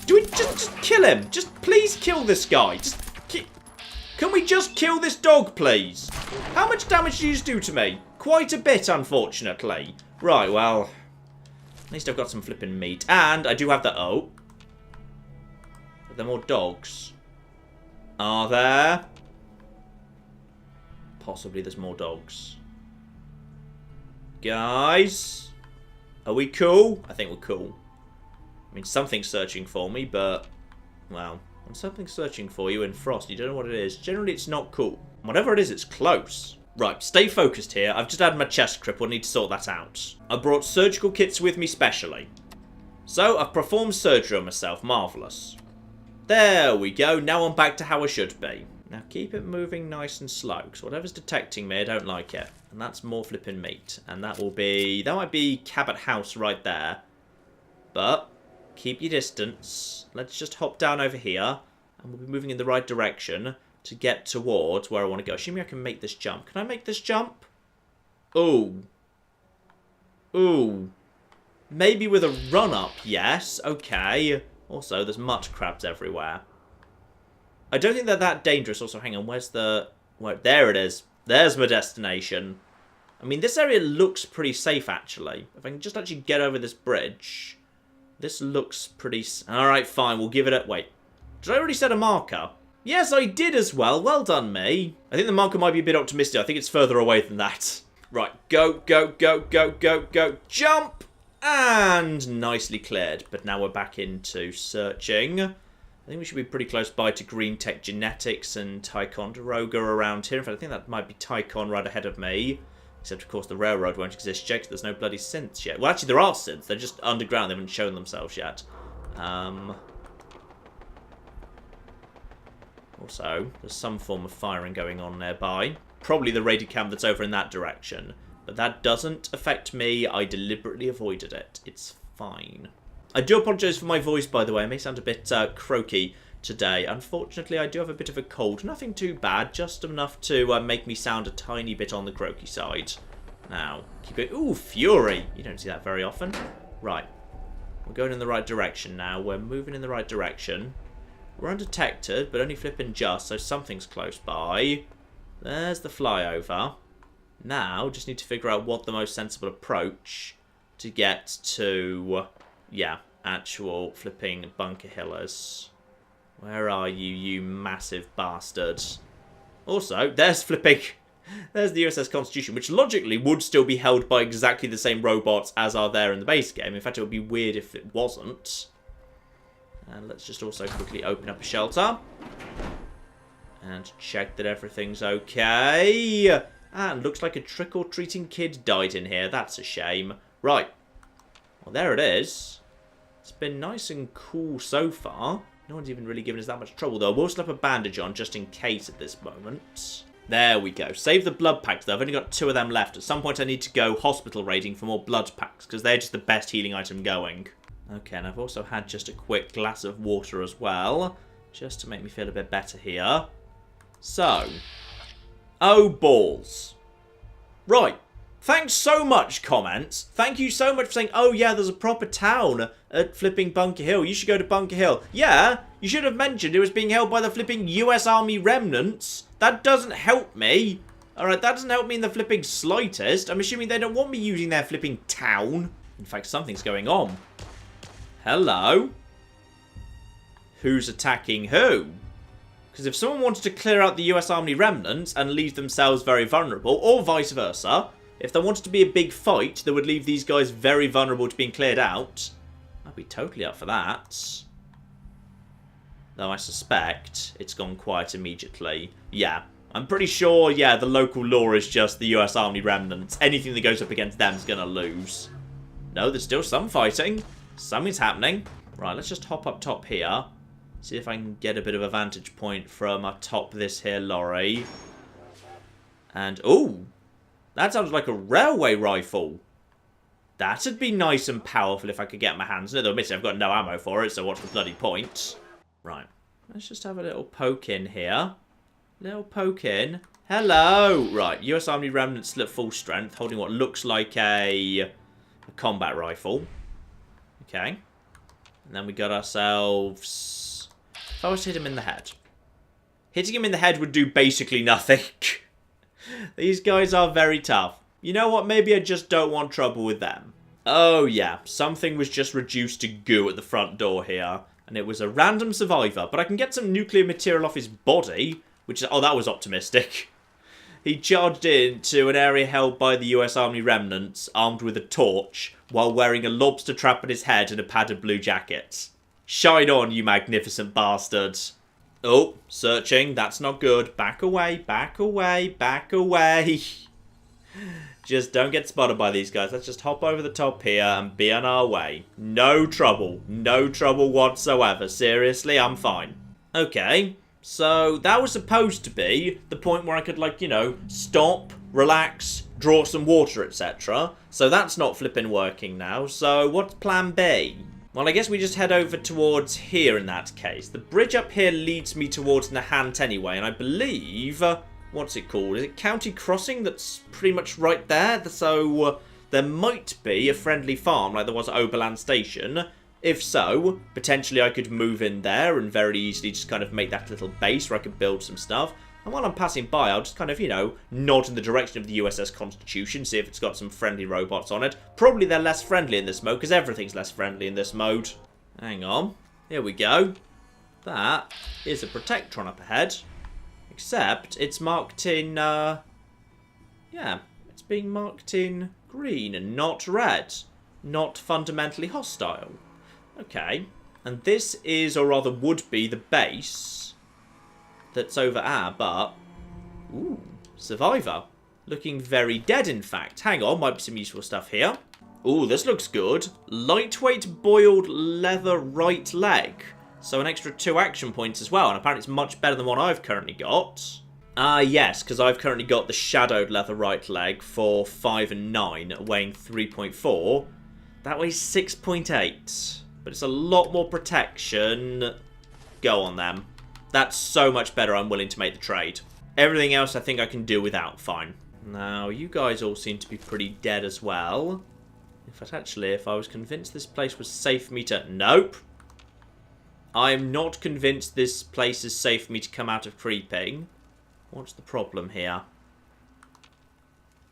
do we just kill him? Just please kill this guy. Can we just kill this dog, please? How much damage did you just do to me? Quite a bit, unfortunately. Right, well... at least I've got some flipping meat. And I do have the... oh. Are there more dogs? Are there? Possibly there's more dogs. Guys? Are we cool? I think we're cool. I mean, something's searching for me, but... well, when something's searching for you in Frost, you don't know what it is. Generally, it's not cool. Whatever it is, it's close. Right, stay focused here. I've just had my chest cripple. I need to sort that out. I brought surgical kits with me specially. So, I've performed surgery on myself. Marvellous. There we go. Now I'm back to how I should be. Now, keep it moving nice and slow, because whatever's detecting me, I don't like it. And that's more flipping meat. And that will be... that might be Cabot House right there. But... keep your distance. Let's just hop down over here. And we'll be moving in the right direction. to get towards where I want to go. Assuming I can make this jump. Can I make this jump? Ooh. Ooh. Maybe with a run-up, yes. Okay. Also, there's mutt crabs everywhere. I don't think they're that dangerous. Also, hang on. Where's the... there it is. There's my destination. I mean, this area looks pretty safe, actually. If I can just actually get over this bridge. This looks pretty... Alright, fine. We'll give it a... Wait. Did I already set a marker? Yes, I did as well. Well done, me. I think the marker might be a bit optimistic. I think it's further away than that. Right. Go, go, go, go, go, go. Jump! And nicely cleared. But now we're back into searching. I think we should be pretty close by to Green Tech Genetics and Ticonderoga around here. In fact, I think that might be Tycon right ahead of me. Except, of course, the railroad won't exist yet because there's no bloody synths yet. Well, actually, there are synths. They're just underground. They haven't shown themselves yet. Also, there's some form of firing going on nearby. Probably the raided camp that's over in that direction. But that doesn't affect me. I deliberately avoided it. It's fine. I do apologise for my voice, by the way. I may sound a bit croaky today. Unfortunately, I do have a bit of a cold. Nothing too bad. Just enough to make me sound a tiny bit on the croaky side. Now, keep it... Ooh, Fury! You don't see that very often. Right. We're going in the right direction now. We're moving in the right direction. We're undetected, but only flipping just, so something's close by. There's the flyover. Now, just need to figure out what the most sensible approach to get to, yeah, actual flipping Bunker Hill is. Where are you, you massive bastard? Also, there's flipping... There's the USS Constitution, which logically would still be held by exactly the same robots as are there in the base game. In fact, it would be weird if it wasn't. And let's just also quickly open up a shelter. And check that everything's okay. And looks like a trick-or-treating kid died in here. That's a shame. Right. Well, there it is. It's been nice and cool so far. No one's even really given us that much trouble, though. We'll slap a bandage on just in case at this moment. There we go. Save the blood packs, though. I've only got 2 of them left. At some point, I need to go hospital raiding for more blood packs, because they're just the best healing item going. Okay, and I've also had just a quick glass of water as well, just to make me feel a bit better here. So, oh balls. Right, thanks so much, comments. Thank you so much for saying, oh yeah, there's a proper town at flipping Bunker Hill. You should go to Bunker Hill. Yeah, you should have mentioned it was being held by the flipping US Army remnants. That doesn't help me. Alright, that doesn't help me in the flipping slightest. I'm assuming they don't want me using their flipping town. In fact, something's going on. Hello? Who's attacking who? Because if someone wanted to clear out the US Army remnants and leave themselves very vulnerable, or vice versa, if there wanted to be a big fight that would leave these guys very vulnerable to being cleared out, I'd be totally up for that. Though I suspect it's gone quiet immediately. Yeah, I'm pretty sure, yeah, the local law is just the US Army remnants. Anything that goes up against them is going to lose. No, there's still some fighting. Something's happening. Right, let's just hop up top here. See if I can get a bit of a vantage point from atop this here lorry. And, ooh, that sounds like a railway rifle. That'd be nice and powerful if I could get my hands on it. Though, admittedly, I've got no ammo for it, so what's the bloody point? Right, let's just have a little poke in here. Little poke in. Hello! Right, US Army remnants at full strength, holding what looks like a combat rifle. Okay. And then we got ourselves... If I was to hit him in the head. Hitting him in the head would do basically nothing. These guys are very tough. You know what? Maybe I just don't want trouble with them. Oh, yeah. Something was just reduced to goo at the front door here. And it was a random survivor. But I can get some nuclear material off his body. Which is... Oh, that was optimistic. He charged into an area held by the US Army remnants, armed with a torch, while wearing a lobster trap on his head and a padded blue jacket. Shine on, you magnificent bastard. Oh, searching. That's not good. Back away, back away, back away. Just don't get spotted by these guys. Let's just hop over the top here and be on our way. No trouble. No trouble whatsoever. Seriously, I'm fine. Okay. So, that was supposed to be the point where I could, like, you know, stop, relax, draw some water, etc. So that's not flipping working now. So, what's plan B? Well, I guess we just head over towards here in that case. The bridge up here leads me towards Nahant anyway, and I believe... what's it called? Is it County Crossing? That's pretty much right there. So there might be a friendly farm like there was at Oberland Station. If so, potentially I could move in there and very easily just kind of make that little base where I could build some stuff. And while I'm passing by, I'll just kind of, you know, nod in the direction of the USS Constitution, see if it's got some friendly robots on it. Probably they're less friendly in this mode, because everything's less friendly in this mode. Hang on. Here we go. That is a Protectron up ahead. Except it's marked in, yeah, it's being marked in green and not red. Not fundamentally hostile. Okay. And this is, or rather would be, the base that's over but... Ooh, Survivor. Looking very dead, in fact. Hang on, might be some useful stuff here. Ooh, this looks good. Lightweight boiled leather right leg. So an extra 2 action points as well. And apparently it's much better than what I've currently got. Yes, because I've currently got the shadowed leather right leg for 5 and 9, weighing 3.4. That weighs 6.8. But it's a lot more protection. Go on, them. That's so much better, I'm willing to make the trade. Everything else I think I can do without, fine. Now, you guys all seem to be pretty dead as well. In fact, actually, if I was convinced this place was safe for me to... Nope. I'm not convinced this place is safe for me to come out of creeping. What's the problem here?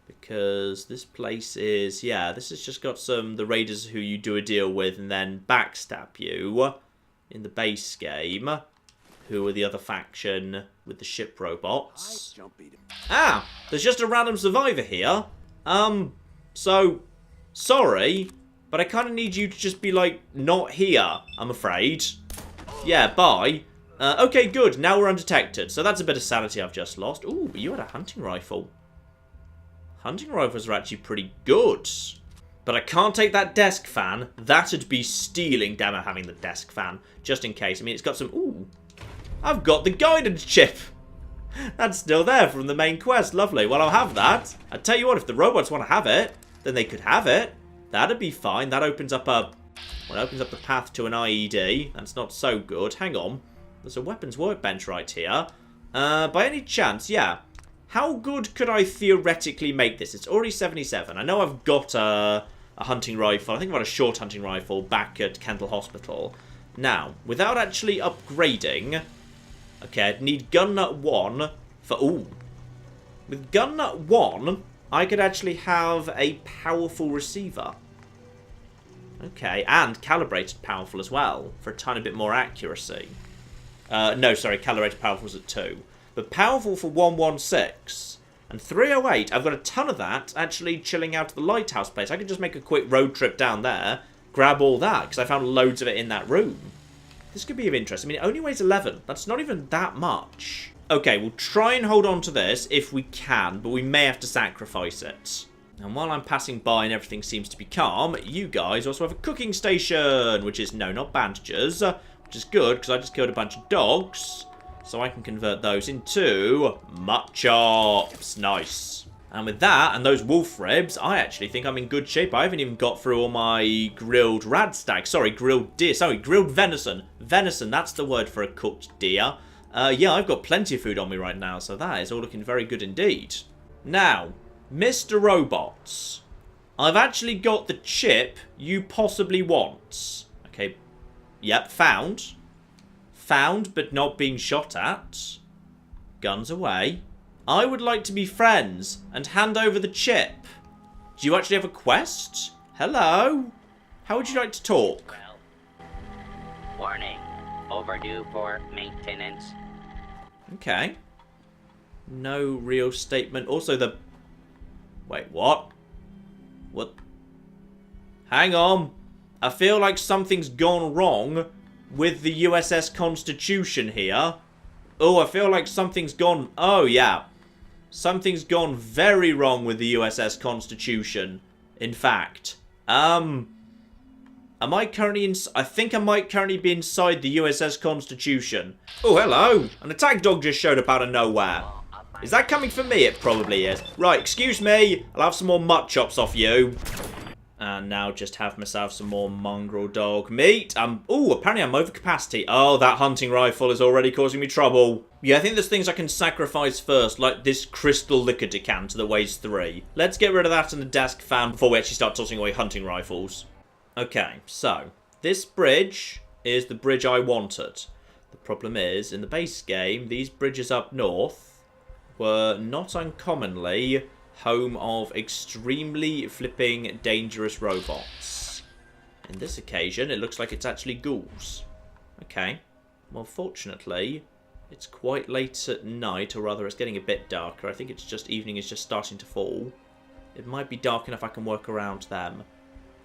Because this place is... Yeah, this has just got the raiders who you do a deal with and then backstab you in the base game. Who are the other faction with the ship robots. Ah, there's just a random survivor here. So, sorry, but I kind of need you to just be, like, not here, I'm afraid. Yeah, bye. Okay, good, now we're undetected. So that's a bit of sanity I've just lost. Ooh, but you had a hunting rifle. Hunting rifles are actually pretty good. But I can't take that desk fan. That'd be stealing, damn it, having the desk fan. Just in case. I mean, it's got some... Ooh. I've got the guidance chip. That's still there from the main quest. Lovely. Well, I'll have that. I tell you what, if the robots want to have it, then they could have it. That'd be fine. That opens up a... Well, it opens up the path to an IED. That's not so good. Hang on. There's a weapons workbench right here. By any chance, yeah. How good could I theoretically make this? It's already 77. I know I've got a hunting rifle. I think I've got a short hunting rifle back at Kendall Hospital. Now, without actually upgrading... Okay, I'd need gun nut 1 for... Ooh. With gun nut 1, I could actually have a powerful receiver. Okay, and calibrated powerful as well, for a tiny bit more accuracy. No, sorry, calibrated powerful was at 2. But powerful for 116. And 308, I've got a ton of that actually chilling out at the lighthouse place. I could just make a quick road trip down there, grab all that, because I found loads of it in that room. This could be of interest. I mean, it only weighs 11. That's not even that much. Okay, we'll try and hold on to this if we can, but we may have to sacrifice it. And while I'm passing by and everything seems to be calm, you guys also have a cooking station, which is, no, not bandages, which is good, because I just killed a bunch of dogs, so I can convert those into mutt chops. Nice. And with that, and those wolf ribs, I actually think I'm in good shape. I haven't even got through all my grilled radstag. Sorry, grilled deer. Sorry, grilled venison. Venison, that's the word for a cooked deer. Yeah, I've got plenty of food on me right now, so that is all looking very good indeed. Now, Mr. Robots, I've actually got the chip you possibly want. Okay, yep, found. Found, but not being shot at. Guns away. I would like to be friends and hand over the chip. Do you actually have a quest? Hello? How would you like to talk? Well, warning. Overdue for maintenance. Okay. No real statement. Also the... Wait, what? What? Hang on. I feel like something's gone wrong with the USS Constitution here. Oh, I feel like something's gone... Oh, yeah. Something's gone very wrong with the USS Constitution. In fact. Am I currently in... I think I might currently be inside the USS Constitution. Oh, hello. An attack dog just showed up out of nowhere. Is that coming for me? It probably is. Right, excuse me. I'll have some more mutt chops off you. And now just have myself some more mongrel dog meat. Ooh, apparently I'm over capacity. Oh, that hunting rifle is already causing me trouble. Yeah, I think there's things I can sacrifice first, like this crystal liquor decanter that weighs 3. Let's get rid of that in the desk fan before we actually start tossing away hunting rifles. Okay, so this bridge is the bridge I wanted. The problem is, in the base game, these bridges up north were not uncommonly home of extremely flipping dangerous robots. In this occasion, it looks like it's actually ghouls. Okay. Well, fortunately, it's quite late at night, or rather it's getting a bit darker. I think it's just evening is just starting to fall. It might be dark enough I can work around them.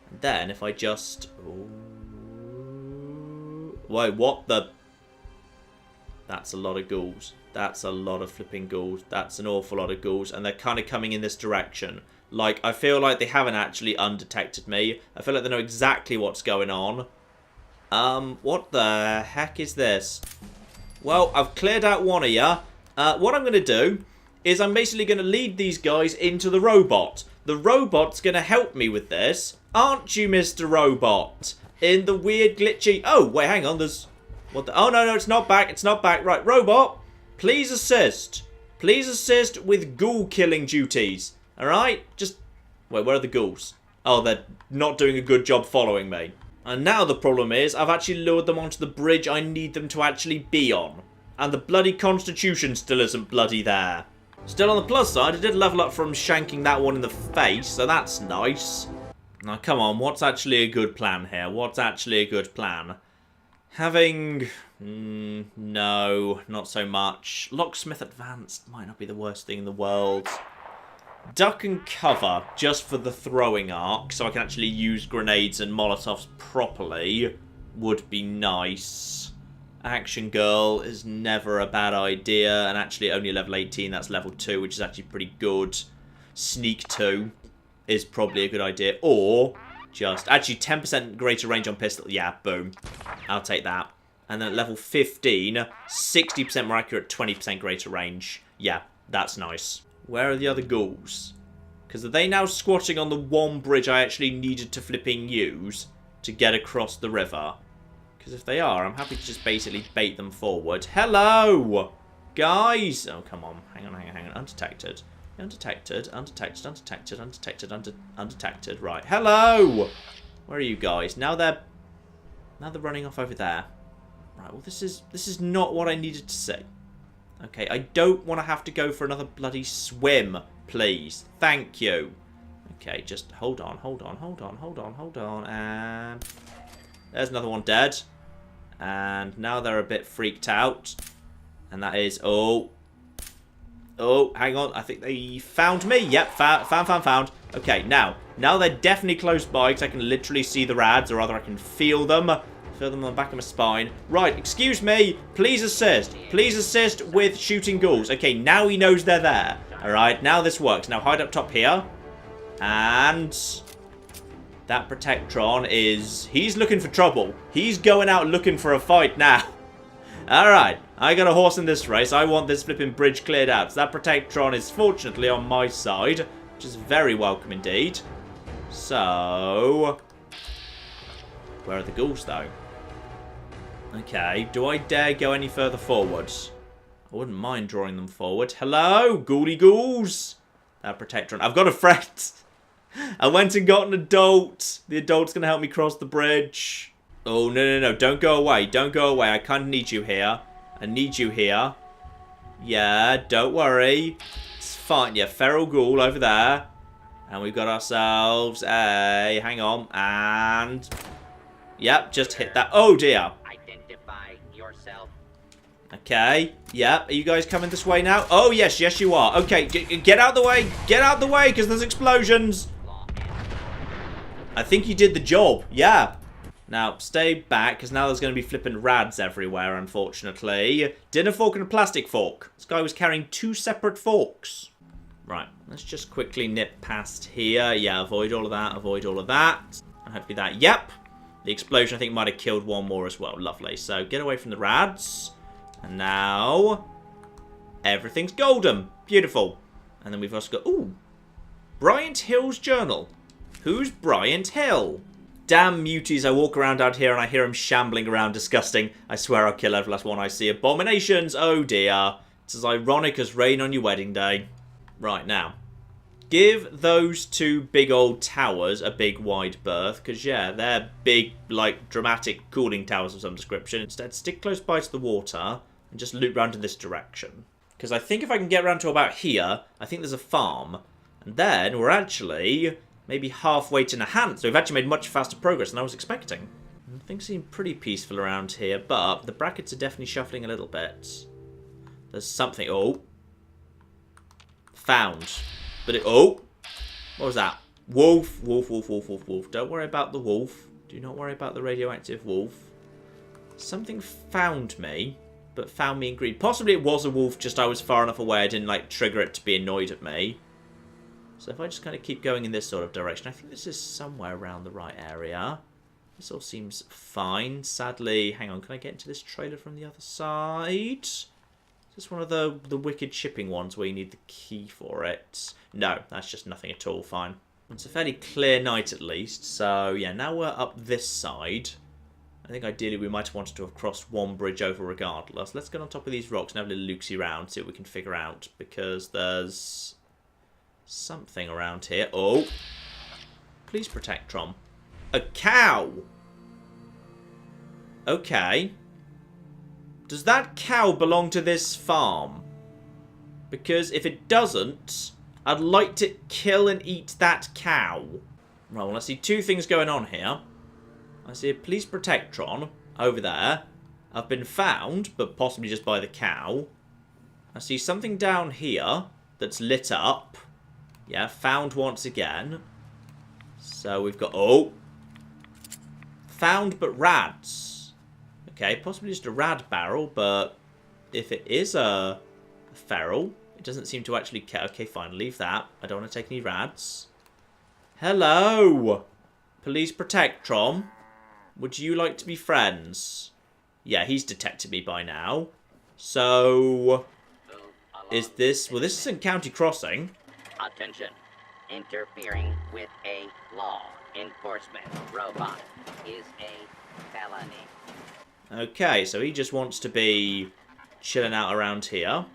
And then if I just... Ooh... Wait, what the... That's a lot of ghouls. That's a lot of flipping ghouls. That's an awful lot of ghouls. And they're kind of coming in this direction. Like, I feel like they haven't actually undetected me. I feel like they know exactly what's going on. What the heck is this? Well, I've cleared out one of you. What I'm going to do is I'm basically going to lead these guys into the robot. The robot's going to help me with this. Aren't you, Mr. Robot? In the weird glitchy... Oh, wait, hang on. There's... What the... Oh, no, it's not back. It's not back. Right, robot, please assist. Please assist with ghoul killing duties. All right? Just... Wait, where are the ghouls? Oh, they're not doing a good job following me. And now the problem is I've actually lured them onto the bridge I need them to actually be on. And the bloody Constitution still isn't bloody there. Still, on the plus side, I did level up from shanking that one in the face, so that's nice. Now, come on, what's actually a good plan here? What's actually a good plan? Having... no, not so much. Locksmith Advanced might not be the worst thing in the world. Duck and cover, just for the throwing arc, so I can actually use grenades and molotovs properly, would be nice. Action Girl is never a bad idea, and actually only level 18, that's level 2, which is actually pretty good. Sneak 2 is probably a good idea, or just, actually 10% greater range on pistol, yeah, boom. I'll take that. And then at level 15, 60% more accurate, 20% greater range. Yeah, that's nice. Where are the other ghouls? Because are they now squatting on the one bridge I actually needed to flipping use to get across the river? Because if they are, I'm happy to just basically bait them forward. Hello! Guys! Oh, come on. Hang on. Undetected. Undetected. Right. Hello! Where are you guys? Now they're running off over there. Right, well, this is not what I needed to see. Okay, I don't want to have to go for another bloody swim, please. Thank you. Okay, just hold on. And there's another one dead. And now they're a bit freaked out. And that is... Oh, hang on. I think they found me. Yep, found. Okay, now they're definitely close by because I can literally see the rads, or rather I can feel them. Feel them on the back of my spine. Right, excuse me. Please assist. Please assist with shooting ghouls. Okay, now he knows they're there. Alright, now this works. Now hide up top here. And... that Protectron is... he's looking for trouble. He's going out looking for a fight now. Alright, I got a horse in this race. I want this flipping bridge cleared out. So that Protectron is fortunately on my side, which is very welcome indeed. So... where are the ghouls, though? Okay, do I dare go any further forwards? I wouldn't mind drawing them forward. Hello, ghouly ghouls! That Protectron. I've got a friend! I went and got an adult! The adult's going to help me cross the bridge. Oh, no. Don't go away. Don't go away. I kind of need you here. I need you here. Yeah, don't worry. It's fine. Yeah, feral ghoul over there. And we've got ourselves a... hang on. And... yep, just hit that. Oh, dear. Identify yourself. Okay. Yep. Are you guys coming this way now? Oh, yes, you are. Okay, get out the way. Get out the way, because there's explosions. I think you did the job. Yeah. Now, stay back, because now there's going to be flipping rads everywhere, unfortunately. Dinner fork and a plastic fork. This guy was carrying 2 separate forks. Right. Let's just quickly nip past here. Yeah, avoid all of that. Avoid all of that. And hopefully that... yep. The explosion, I think, might have killed one more as well. Lovely. So, get away from the rads. And now... everything's golden. Beautiful. And then we've also got... ooh. Bryant Hill's Journal. Who's Bryant Hill? Damn muties, I walk around out here and I hear him shambling around disgusting. I swear I'll kill every last one I see. Abominations, oh dear. It's as ironic as rain on your wedding day. Right, now. Give those two big old towers a big wide berth. Because, yeah, they're big, like, dramatic cooling towers of some description. Instead, stick close by to the water and just loop round in this direction. Because I think if I can get around to about here, I think there's a farm. And then we're actually maybe halfway to Nahant. So we've actually made much faster progress than I was expecting. Things seem pretty peaceful around here, but the brackets are definitely shuffling a little bit. There's something... Oh. Found. But it... Oh. What was that? Wolf. Wolf, wolf, wolf, wolf, wolf. Don't worry about the wolf. Do not worry about the radioactive wolf. Something found me, but found me in green. Possibly it was a wolf, just I was far enough away I didn't, like, trigger it to be annoyed at me. So if I just kind of keep going in this sort of direction, I think this is somewhere around the right area. This all seems fine. Sadly, hang on, can I get into this trailer from the other side? Is this one of the wicked shipping ones where you need the key for it? No, that's just nothing at all, fine. It's a fairly clear night at least, so yeah, now we're up this side. I think ideally we might have wanted to have crossed one bridge over regardless. Let's get on top of these rocks and have a little look-see around, see what we can figure out, because there's something around here. Oh, please protect Trom. A cow! Okay. Does that cow belong to this farm? Because if it doesn't, I'd like to kill and eat that cow. Right, well, I see two things going on here. I see a police protectron over there. I've been found, but possibly just by the cow. I see something down here that's lit up. Yeah, found once again. So we've got... Oh! Found but rads. Okay, possibly just a rad barrel, but if it is a feral, it doesn't seem to actually care. Okay, fine, leave that. I don't want to take any rads. Hello! Police Protectron. Would you like to be friends? Yeah, he's detected me by now. So... Is this... Well, this isn't County Crossing. Attention. Interfering with a law enforcement robot is a felony. Okay, so he just wants to be chilling out around here.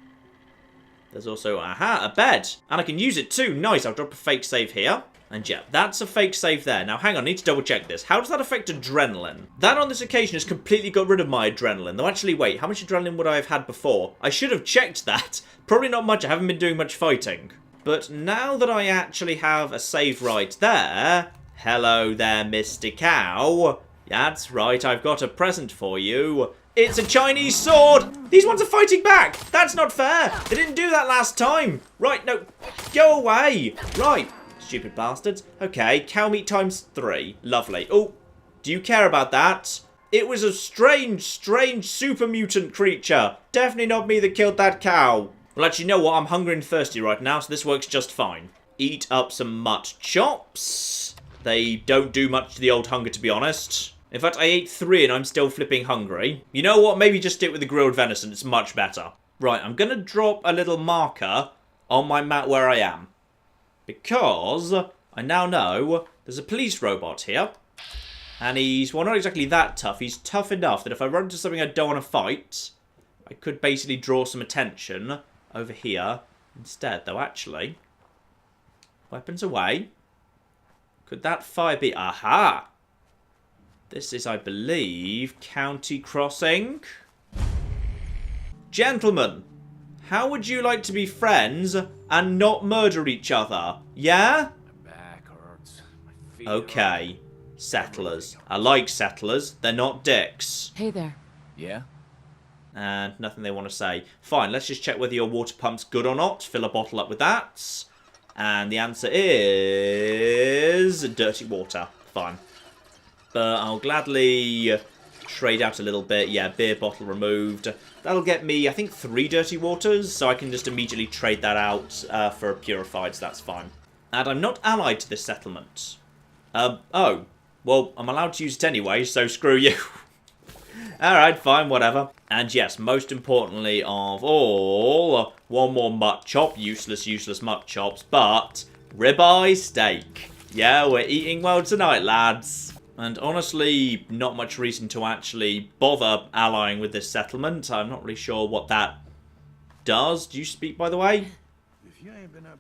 There's also, aha, a bed. And I can use it too. Nice, I'll drop a fake save here. And yeah, that's a fake save there. Now, hang on, I need to double check this. How does that affect adrenaline? That on this occasion has completely got rid of my adrenaline. Though actually, wait, how much adrenaline would I have had before? I should have checked that. Probably not much, I haven't been doing much fighting. But now that I actually have a save right there... Hello there, Mr. Cow. That's right, I've got a present for you. It's a Chinese sword! These ones are fighting back! That's not fair! They didn't do that last time! Right, no, go away! Right, stupid bastards. Okay, cow meat times 3. Lovely. Oh, do you care about that? It was a strange, strange super mutant creature. Definitely not me that killed that cow. Well, actually, you know what? I'm hungry and thirsty right now, so this works just fine. Eat up some mutt chops. They don't do much to the old hunger, to be honest. In fact, I ate 3 and I'm still flipping hungry. You know what? Maybe just stick with the grilled venison. It's much better. Right, I'm going to drop a little marker on my map where I am. Because I now know there's a police robot here. And he's, well, not exactly that tough. He's tough enough that if I run into something I don't want to fight, I could basically draw some attention over here instead. Though, actually, weapons away. Could that fire be... Aha! This is, I believe, County Crossing. Gentlemen, how would you like to be friends and not murder each other? Yeah? My back hurts. My feet Okay. Settlers. I like settlers. They're not dicks. Hey there. Yeah? And nothing they want to say. Fine, let's just check whether your water pump's good or not. Fill a bottle up with that. And the answer is... dirty water. Fine. But I'll gladly trade out a little bit. Yeah, beer bottle removed. That'll get me, I think, 3 dirty waters. So I can just immediately trade that out for a purified, so that's fine. And I'm not allied to this settlement. Oh. Well, I'm allowed to use it anyway, so screw you. Alright, fine, whatever. And yes, most importantly of all, one more mutt chop. Useless, useless mutt chops, but ribeye steak. Yeah, we're eating well tonight, lads. And honestly, not much reason to actually bother allying with this settlement. I'm not really sure what that does. Do you speak, by the way?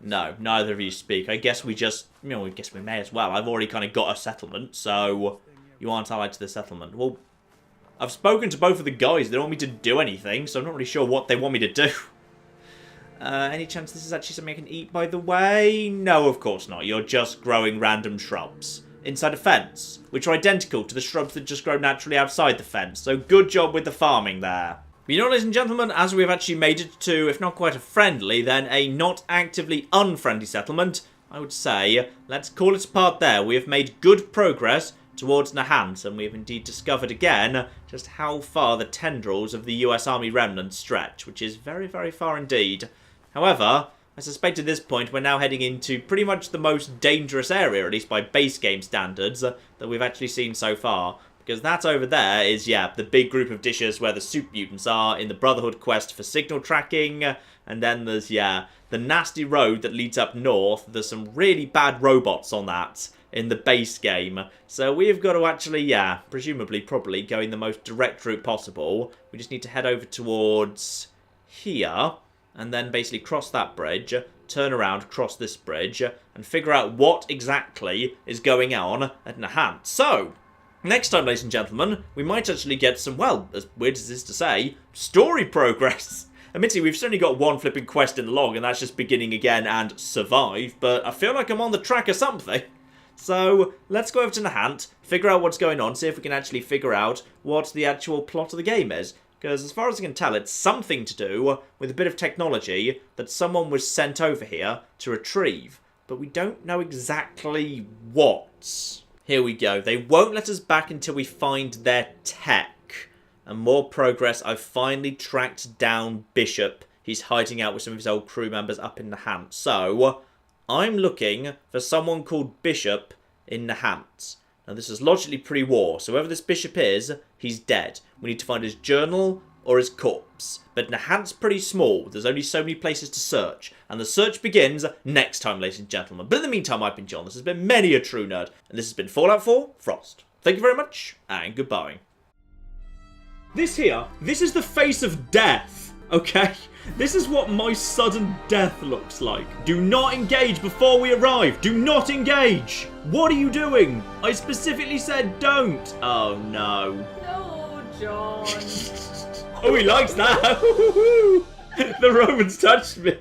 No, neither of you speak. I guess we just, I guess we may as well. I've already kind of got a settlement, so you aren't allied to the settlement. Well, I've spoken to both of the guys. They don't want me to do anything, so I'm not really sure what they want me to do. Any chance this is actually something I can eat, by the way? No, of course not. You're just growing random shrubs inside a fence, which are identical to the shrubs that just grow naturally outside the fence. So good job with the farming there. But you know, ladies and gentlemen, as we've actually made it to, if not quite a friendly, then a not actively unfriendly settlement, I would say, let's call it a part there. We have made good progress towards Nahant, and we have indeed discovered again just how far the tendrils of the US Army remnants stretch, which is very, very far indeed. However, I suspect at this point we're now heading into pretty much the most dangerous area, at least by base game standards, that we've actually seen so far. Because that over there is, yeah, the big group of dishes where the soup mutants are in the Brotherhood quest for signal tracking. And then there's, yeah, the nasty road that leads up north. There's some really bad robots on that in the base game. So we've got to actually, yeah, presumably, probably going the most direct route possible. We just need to head over towards here. And then basically cross that bridge, turn around, cross this bridge, and figure out what exactly is going on at Nahant. So, next time, ladies and gentlemen, we might actually get some, well, as weird as this is to say, story progress. Admittedly, we've certainly got one flipping quest in the log, and that's just beginning again and survive, but I feel like I'm on the track of something. So, let's go over to Nahant, figure out what's going on, see if we can actually figure out what the actual plot of the game is. Because as far as I can tell, it's something to do with a bit of technology that someone was sent over here to retrieve. But we don't know exactly what. Here we go. They won't let us back until we find their tech. And more progress. I've finally tracked down Bishop. He's hiding out with some of his old crew members up in Nahant. So, I'm looking for someone called Bishop in Nahant. Now, this is logically pre-war, so whoever this bishop is, he's dead. We need to find his journal or his corpse. But Nahant's pretty small. There's only so many places to search. And the search begins next time, ladies and gentlemen. But in the meantime, I've been John. This has been many a true nerd. And this has been Fallout 4 Frost. Thank you very much, and goodbye. This here, this is the face of death, okay? This is what my sudden death looks like. Do not engage before we arrive. Do not engage. What are you doing? I specifically said don't. Oh, no. No, John. Oh, he likes that. The Romans touched me.